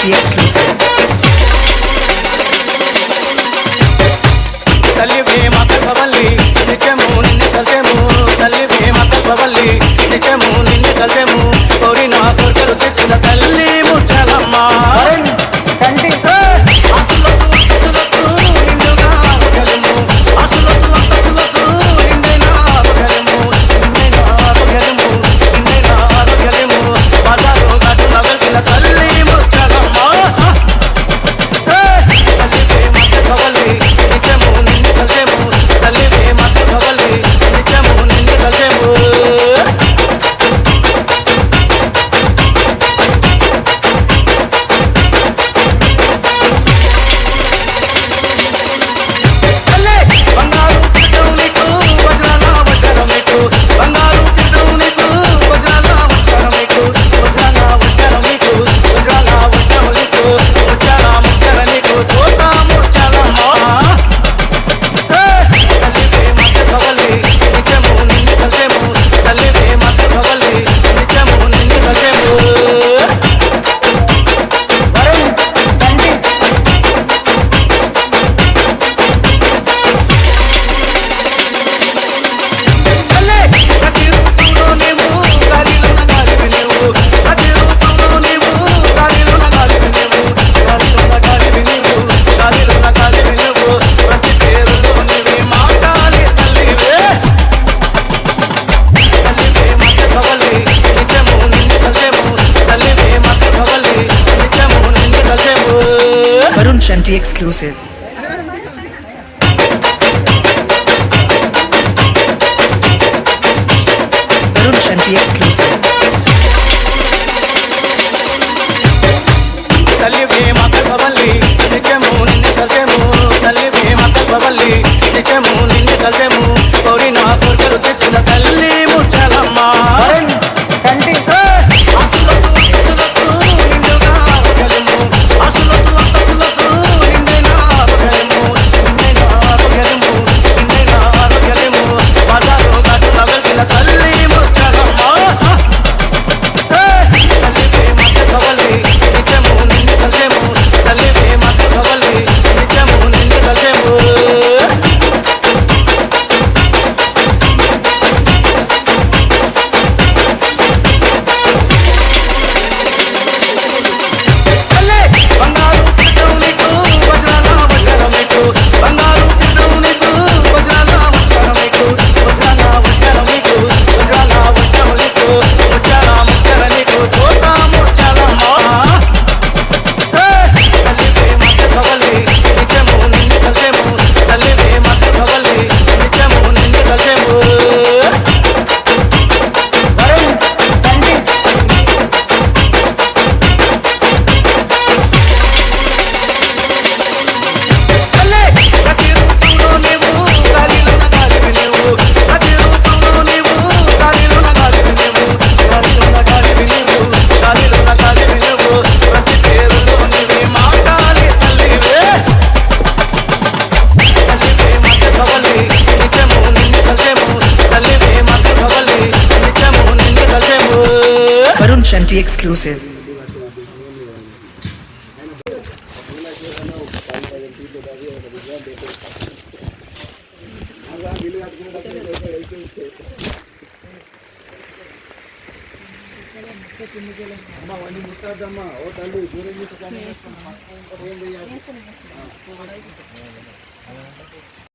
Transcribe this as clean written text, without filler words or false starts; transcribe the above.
Shanti exclusive. తల్లివే మా కల్పవల్లి నిత్యము నిన్ను కలిసేము తల్లివే మా కల్పవల్లి నిత్యము నిన్ను కలిసేము కోరిన కోరికలు తెచ్చిన తల్లి ముచ్చలమ్మ చంటి ఆస్తులకు నిండుగా గెలుము ఆస్తులకు అంతస్తులకు నిండైనా గెలుము బజారు గట్టున వెలిసిన తల్లి ముచ్చలమ్మ తల్లివే మా కల్పవల్లి నిత్యము నిన్ను కలిసేము తల్లివే మా కల్పవల్లి నిత్యము నిన్ను కలిసేము బంగారు కిరీటం నీకు వజ్రాల వజ్రం నీకు బంగారు కిరీటం నీకు వజ్రాల వజ్రం నీకు వజ్రాల వజ్రం నీకు వజ్రాల వజ్రం నీకు ముత్యాల ముత్యాల నీకు తోట ముత్యాలమ్మ తల్లివే మా కల్పవల్లి నిత్యము నిన్ను కలిసేము తల్లివే మా కల్పవల్లి నిత్యము నిన్ను కలిసేము వరుణ్ చంటి ప్రతి రూపంలో నీవు గాలిలోన గాలివి నీవు ప్రతి రూపంలో నీవు గాలిలోన గాలివి నీవు గాలిలోన గాలివి నీవు గాలిలోన గాలివి నీవు ప్రతి పేరులో నీవే మా కాళీ తల్లివే తల్లివే మా కల్పవల్లి నిత్యము నిన్ను కలిసేము తల్లివే మా కల్పవల్లి నిత్యము నిన్ను కలిసేము Varun Shanti exclusive. Varun Shanti exclusive. తల్లివే మా కల్పవల్లి నిత్యము నిన్ను కలిసేము తల్లివే మా కల్పవల్లి నిత్యము నిన్ను కలిసేము కోరిన కోరికలు తెచ్చిన తల్లి ముచ్చలమ్మ వరుణ్ చంటి ఆస్తులకు అంతస్తులకు నిండుగా గెలుము ఆస్తులకు అంతస్తులకు నిండైన గెలుము బజారు గట్టున వెలిసిన తల్లి ముచ్చలమ్మ తల్లివే మా కల్పవల్లి నిత్యము నిన్ను కలిసేము తల్లివే మా కల్పవల్లి నిత్యము నిన్ను కలిసేము బంగారు కిరీటం నీకు వజ్రాల వజ్రం నీకు బంగారు కిరీటం నీకు వజ్రాల వజ్రం నీకు వజ్రాల వజ్రం నీకు వజ్రాల వజ్రం నీకు ముత్యాల ముత్యాల నీకు తోట ముత్యాలమ్మ తల్లివే మా కల్పవల్లి నిత్యము నిన్ను కలిసేము తల్లివే మా కల్పవల్లి నిత్యము నిన్ను కలిసేము వరుణ్ చంటి ప్రతి రూపంలో నీవు గాలిలోన గాలివి నీవు ప్రతి రూపంలో నీవు గాలిలోన గాలివి నీవు గాలిలోన గాలివి నీవు గాలిలోన గాలివి నీవు ప్రతి పేరులో నీవే మా కాళీ తల్లివే తల్లివే మా కల్పవల్లి నిత్యము నిన్ను కలిసేము తల్లివే మా కల్పవల్లి నిత్యము నిన్ను కలిసేము Varun Shanti exclusive. అమ్మ అవన్నీ ముట్టద్దమ్మా ఓ తల్లి దూరం నుంచి